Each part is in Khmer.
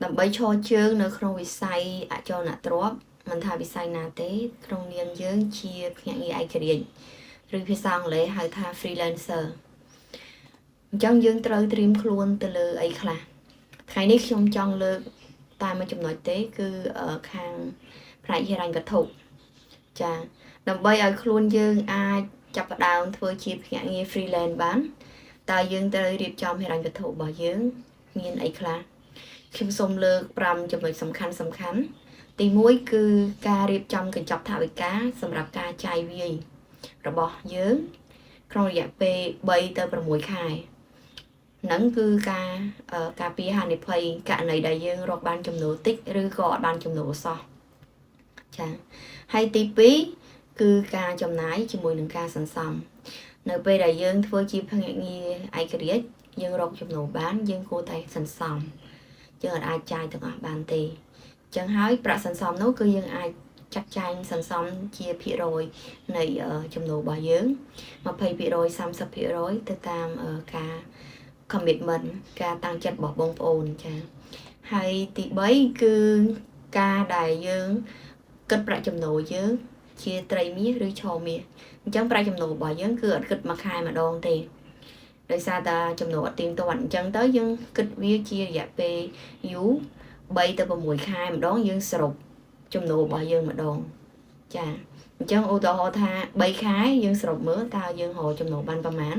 ដើម្បីឈរជើងនៅក្នុងវិស័យអចលនទ្រព្យមិនថាវិស័យណាទេក្នុងនាមយើងជាភ្នាក់ងារឯករាជ្យឬភាសាអង់គ្លេសហៅថា freelancer អញ្ចឹងយើងត្រូវត្រៀមខ្លួនទៅលើអីខ្លះថ្ងៃនេះខ្ញុំចង់លើកតែមួយចំណុចទេគឺខាងផ្នែកហិរញ្ញវត្ថុចាដើម្បីឲ្យខ្លួនយើងអាចចាប់ផ្ដើមធ្វើជាភ្នាក់ងារ freelance បានតើយើងត្រូវរៀបចំហិរញ្ញវត្ថុរបស់យើងមានអីខ្លះខ្ញុំសូមលើក5ចំណុចសំខាន់ទី1គឺការរៀបចំកញ្ចប់ថវិកាសម្រាប់ការចាយវាយរបស់យើងក្នុងរយៈពេល3ទៅ6ខែហ្នឹងគឺការពារហានិភ័យករណីដែលយើងរកបានចំណូលតិចឬក៏អត់បានចំណូលសោះចាហើយទី2គឺការចំណាយជាមួយនឹងការសន្សំនៅពេលដែលយើងធ្វើជាភ្នាក់ងារឯករាជ្យយើងរកចំណូលបានយើងគួរតែសន្សំយើងអាចចាយទាំងអស់បានទេអញ្ចឹងហើយប្រាក់សន្សំនោះគឺយើងអាចចាត់ចែងសន្សំជាភាគរយនៃចំណូលរបស់យើង20% 30% ទៅតាមការ commitment ការតាំងចិត្តរបស់បងប្អូនចាហើយទី3គឺការដែលយើងគិតប្រាក់ចំណូលយើងជាត្រីមាសឬឆមាសអញ្ចឹងប្រាក់ចំណូលរបស់យើងគឺអត់គិតមួយខែម្ដងទេដោយសារតែចំណូលអត់ទៀងទាត់អញ្ចឹងទៅយើងគិតវាជារយៈពេលយូរ3ទៅ6ខែម្ដងយើងសរុបចំណូលរបស់យើងម្ដងចាអញ្ចឹងឧទាហរណ៍ថា3ខែយើងសរុបមើលតើយើងរកចំណូលបានប្រមាណ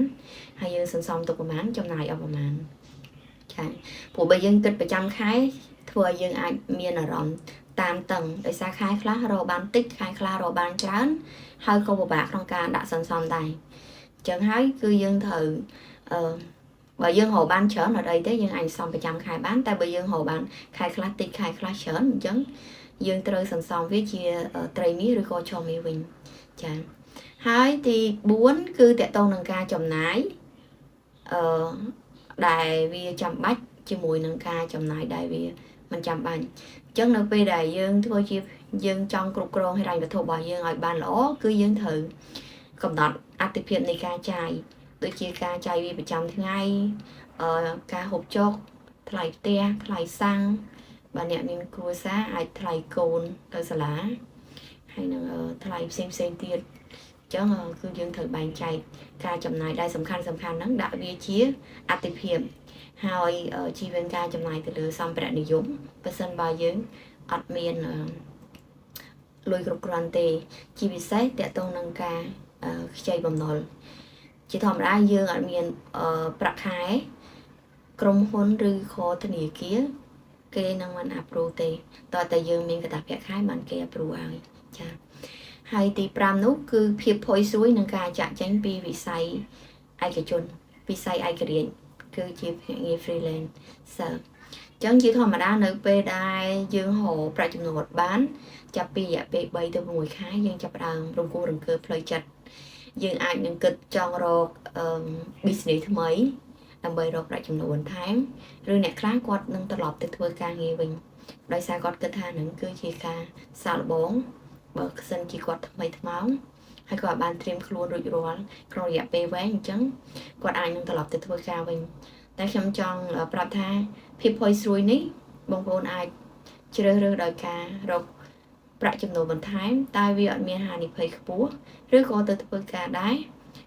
ហើយយើងសន្សំទុកប្រមាណចំណាយអស់ប្រមាណចាព្រោះបើយើងគិតប្រចាំខែធ្វើឲ្យយើងអាចមានអារម្មណ៍តានតឹងដោយសារខែខ្លះរកបានតិចខែខ្លះរកបានច្រើនហើយក៏ពិបាកក្នុងការដាក់សន្សំដែរអញ្ចឹងហើយគឺយើងត្រូវបើយើងរកបានច្រើនអត់អីទេយើងអាចសន្សំប្រចាំខែបានតែបើយើងរកបានខែខ្លះតិចខែខ្លះច្រើនអញ្ចឹងយើងត្រូវសន្សំវាជាត្រីមាសឬក៏ឆមាសវិញចាហើយទី4គឺតកតងនឹងការចំណាយដែលវាចាំបាច់ជាមួយនឹងការចំណាយដែលវាមិនចាំបាច់អញ្ចឹងនៅពេលដែលយើងធ្វើជាយើងចង់គ្រប់គ្រងហិរញ្ញវត្ថុរបស់យើងឲ្យបានល្អគឺយើងត្រូវកំណត់អតិភិបនៃការចាយដូចជាការចាយវាប្រចាំថ្ងៃការហូបចុកថ្លៃផ្ទះថ្លៃសាំងបើអ្នកមានគ្រួសារអាចថ្លៃកូនទៅសាលាហើយនឹងថ្លៃផ្សេងទៀតអញ្ចឹងគឺយើងត្រូវបែងចែកការចំណាយដែលសំខាន់ហ្នឹងដាក់វាជាអតិភិបហើយជីវការចំណាយទៅលើសម្ភារៈនិយមបើសិនបើយើងអត់មានលុយគ្រប់គ្រាន់ទេជាពិសេសតកតងនឹងការខ្ចីបំណុលជាធម្មតាយើងអត់មានប្រាក់ខែក្រុមហ៊ុនឬខធនាគារគេនឹងមិន approve ទេតើតែយើងមានកាតព្វខែបានគេ approve ហើយចាហើយទី5នោះគឺភាពផុយស្រួយនឹងការចាក់ចែងពីវិស័យឯកជនវិស័យឯករាជ្យគឺជាភ្នាក់ងារ freelancer អញ្ចឹងជាធម្មតានៅពេលដែលយើងរកប្រាក់ចំណូលបានចាប់ពីរយៈពេល3ទៅ6ខែយើងចាប់ផ្ដើមរង្គោះរង្គើផ្លូវចិត្តយើងអាចនឹងគិតចង់រកbusiness ថ្មីដើម្បីរកប្រាក់ចំណូលបន្ថែមឬអ្នកខ្លះគាត់នឹងត្រឡប់ទៅធ្វើការងារវិញដោយសារគាត់គិតថានឹងគឺជាការសាកល្បងបើសិនជាគាត់ថ្មីថ្មោងហើយគាត់បានត្រៀមខ្លួនរួចរាល់ក្នុងរយៈពេលវែងអញ្ចឹងគាត់អាចនឹងត្រឡប់ទៅធ្វើការវិញតែខ្ញុំចង់ប្រាប់ថាភាពផុយស្រួយនេះបងប្អូនអាចជ្រើសរើសដោយការរកប្រាក់ចំណូលបន្ថែមតែវាអត់មានហានិភ័យខ្ពស់ឬក៏ទៅធ្វើការដែរ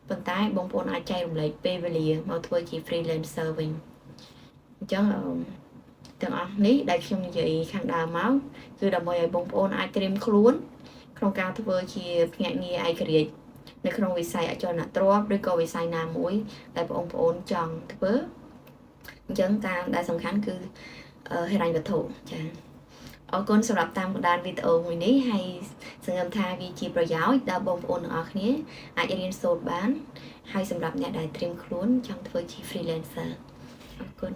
ប៉ុន្តែបងប្អូនអាចចែករំលែកពេលវេលាមកធ្វើជា freelancer វិញអញ្ចឹងទាំងអស់នេះដែលខ្ញុំនិយាយខាងដើមមកគឺដើម្បីឲ្យបងប្អូនអាចត្រៀមខ្លួនក្នុងការធ្វើជាភ្នាក់ងារឯករាជ្យនៅក្នុងវិស័យអចលនទ្រព្យឬក៏វិស័យណាមួយដែលបងប្អូនចង់ធ្វើអញ្ចឹងតាមដែលសំខាន់គឺហិរញ្ញវត្ថុចា៎អរគុណសម្រាប់តាមដានវីដេអូមួយនេះហើយសង្ឃឹមថាវាជាប្រយោជន៍ដល់បងប្អូនទាំងអស់គ្នាអាចរៀនសូត្របានហើយសម្រាប់អ្នកដែលត្រៀមខ្លួនចង់ធ្វើជា freelancer អរគុណ